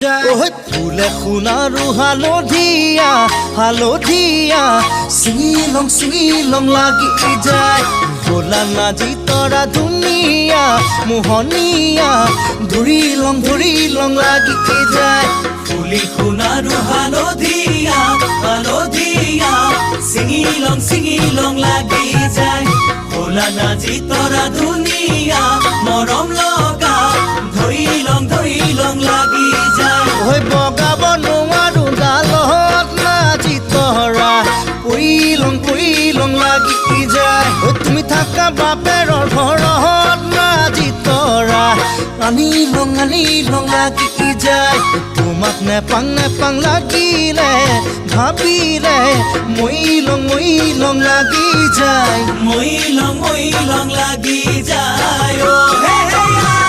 ফুলে সোণাৰু হালধীয়া হালধীয়া চিঙিলং চিঙিলং লাগি যায় ভোলা নাজি তৰা ধুনীয়া মোহনীয়া ধৰিলং লাগি যায় ফুলি সোণাৰু হালধীয়া হালধীয়া চিঙিলং লাগি যায় ভোলা নাজি তৰা ধুনীয়া মৰম লগা ধৰিলং লাগি যায় বগাব নোৱাৰো ডালত নাজি তৰা পৰিলং লাগি যায় তুমি থাকা বাপেৰৰ ঘৰত নাজি তৰা আনিলং লাগি যায় তোমাক নেপাং লাগিলে ভাবিলে মইলং লাগি যায় মইলং লাগি যায়